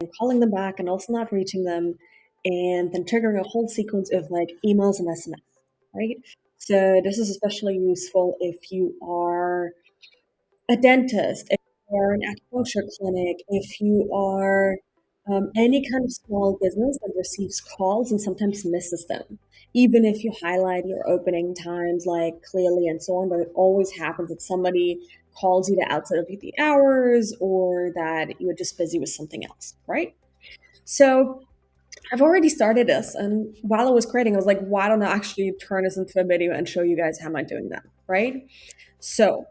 and calling them back and also not reaching them, and then triggering a whole sequence of like emails and SMS, right? So this is especially useful if you are a dentist, if you are an acupuncture clinic, if you are any kind of small business that receives calls and sometimes misses them. Even if you highlight your opening times like clearly and so on, but it always happens that somebody calls you to outside of the hours or that you're just busy with something else, right? So I've already started this, and while I was creating, I was like, why don't I actually turn this into a video and show you guys how am I doing that, right? So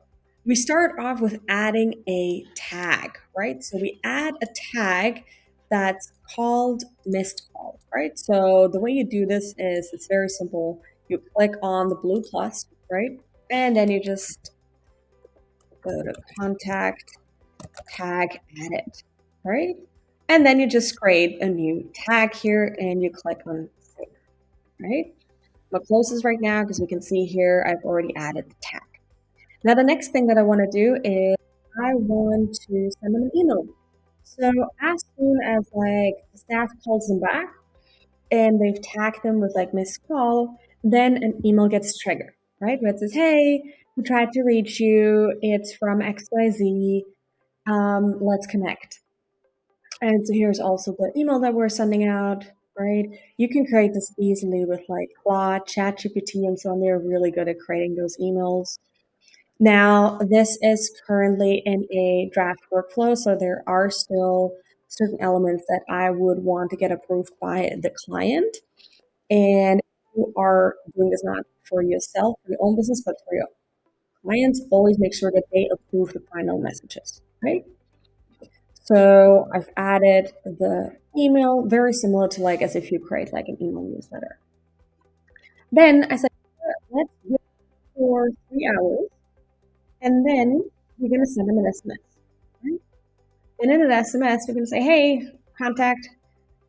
we start off with adding a tag, right? So we add a tag that's called missed call, right? So the way you do this is it's very simple. You click on the blue plus, right? And then you just go to contact, tag, edit, right? And then you just create a new tag here and you click on save, right? I'm gonna close this right now because we can see here I've already added the tag. Now, the next thing that I want to do is I want to send them an email. So as soon as like the staff calls them back and they've tagged them with like missed call, then an email gets triggered, right? Where it says, "Hey, we tried to reach you. It's from XYZ. Let's connect." And so here's also the email that we're sending out, right? You can create this easily with like Claude, ChatGPT, and so on. They're really good at creating those emails. Now, this is currently in a draft workflow, so there are still certain elements that I would want to get approved by the client. And you are doing this not for yourself, for your own business, but for your clients. Always make sure that they approve the final messages, right? So I've added the email, very similar to like as if you create like an email newsletter. Then I said, let's wait for 3 hours, and then we're gonna send them an SMS. Right? And in an SMS, we're gonna say, hey, contact,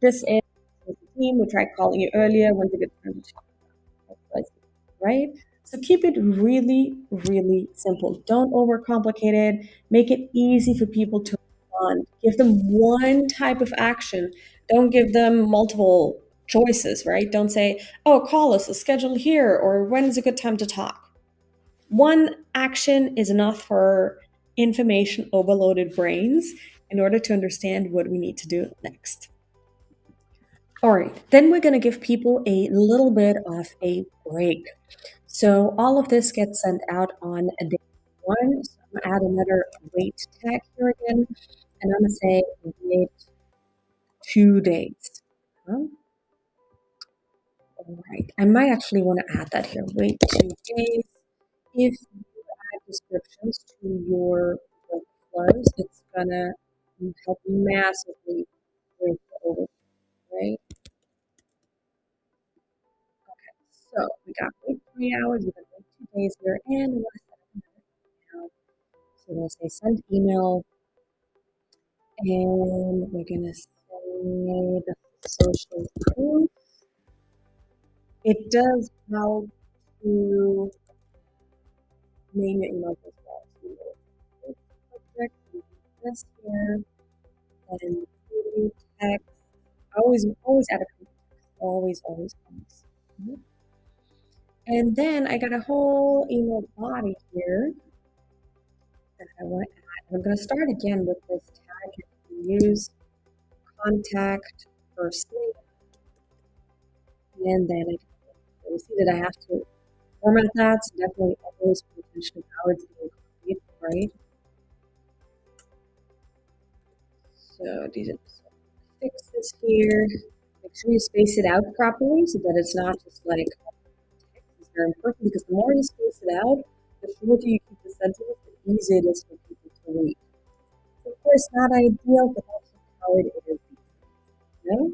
this is the team. We tried calling you earlier. When's a good time to talk? Right? So keep it really, really simple. Don't overcomplicate it. Make it easy for people to respond. Give them one type of action. Don't give them multiple choices, right? Don't say, oh, call us, schedule here, or when is a good time to talk. One action is enough for information overloaded brains in order to understand what we need to do next. All right, then we're going to give people a little bit of a break. So all of this gets sent out on a day one. So I'm gonna add another wait tag here again, and I'm gonna say wait 2 days. All right, I might actually want to add that here. Wait 2 days. If you add descriptions to your workflows, it's gonna help massively with the overview, right? So we got wait 3 hours, we got wait 2 days here, and we want to set up another email. So we're gonna say send email, and we're gonna say the social proof. It does help to name your email as well. So you subject, this here, and the text. Always add a context. Always. Mhm. And then I got a whole email body here that I want to add. I'm going to start again with this tag. You can use contact first name, and then I see that I have to format that. So definitely always pay attention to how it's being copied, right? So these are just fix this here. Make sure you space it out properly so that it's not just like text. It's very important because the more you space it out, the shorter you keep the sentence, the easier it is for people to read. So of course, not ideal, but that's just how it is. You know?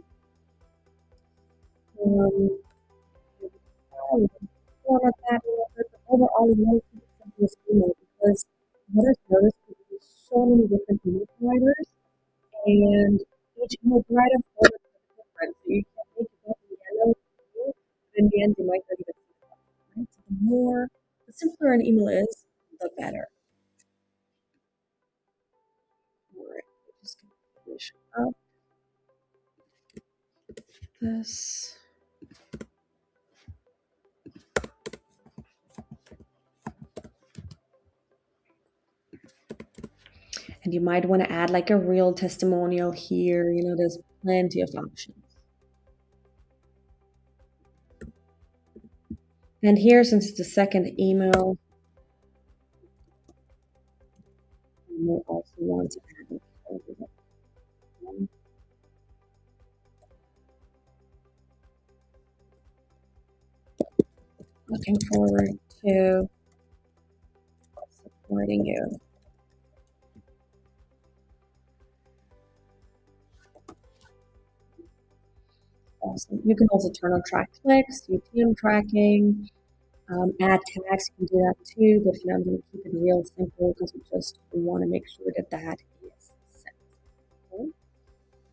I would format that a little bit, but overall, you want to keep it simple as email because what I've noticed is there's so many different email providers, and each email provider formats is different. So you can't make it up in yellow, but in the end, you might not even see it. Right? So the simpler an email is, the better. All right, we're just gonna finish up. this. And you might want to add like a real testimonial here. There's plenty of options. And here, since it's the second email, you may also want to add it. Looking forward to supporting you. Awesome. You can also turn on track clicks, UTM tracking, add tags. You can do that too, but I'm going to keep it real simple because we just want to make sure that that is set. Okay?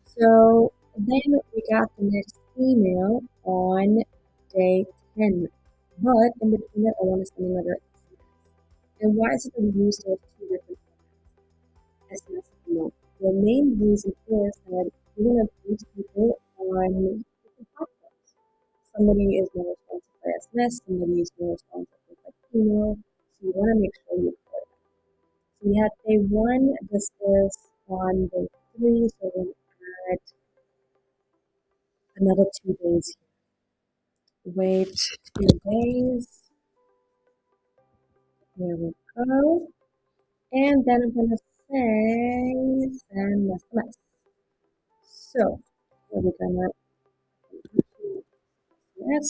So then we got the next email on day 10, but in between that, I want to send another SMS. And why is it that we use those two different SMS emails? The main reason is that we want to reach people on different platforms. Somebody is more responsive by SMS, somebody is more responsive with like email. So you want to make sure you cover that. So we had day 1, this is on day 3, so we'll add another 2 days here. Wait 2 days. Here we go. And then I'm going to say send SMS. So here we're going to yes.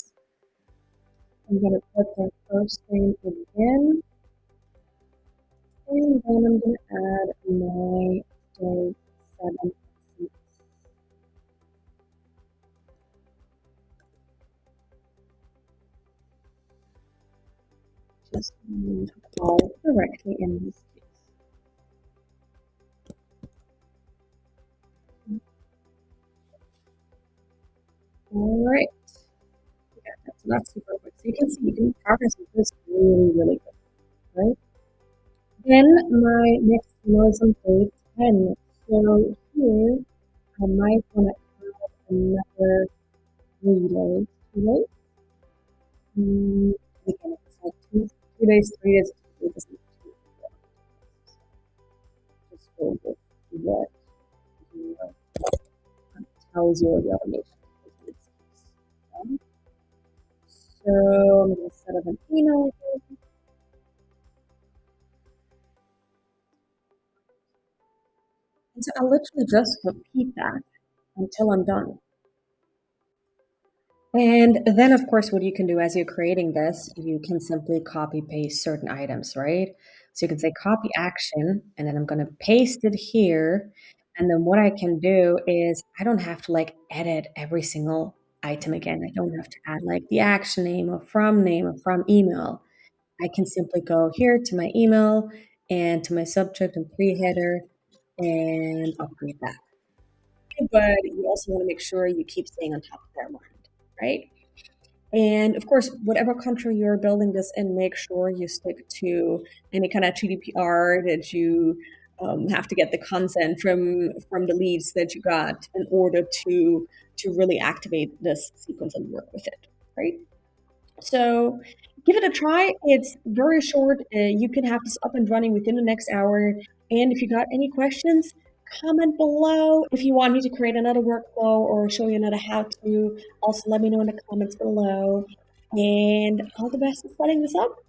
I'm going to put the first name again. And then I'm going to add my day 7. Just call directly in this case. All right. Yeah, so that's super quick. So you can see you can progress with this really, really good, right? Then my next email is on day 10. So here I might want to add another 3 days. 2 days? Again, it's like 2 days, 3 days, 2 days, isn't too long. Just go with what tells you the automation. Okay? So I'm going to set up an email here. And so I'll literally just repeat that until I'm done. And then, of course, what you can do as you're creating this, you can simply copy paste certain items, right? So you can say copy action, and then I'm going to paste it here. And then what I can do is I don't have to like edit every single item again. I don't have to add like the action name or from email. I can simply go here to my email and to my subject and pre-header and upgrade that. But you also want to make sure you keep staying on top of their mind, right? And of course, whatever country you're building this in, make sure you stick to any kind of GDPR that you have to get the consent from the leads that you got in order to really activate this sequence and work with it, right? So give it a try. It's very short. You can have this up and running within the next hour. And if you got any questions, comment below. If you want me to create another workflow or show you another how to, also let me know in the comments below. And all the best in setting this up.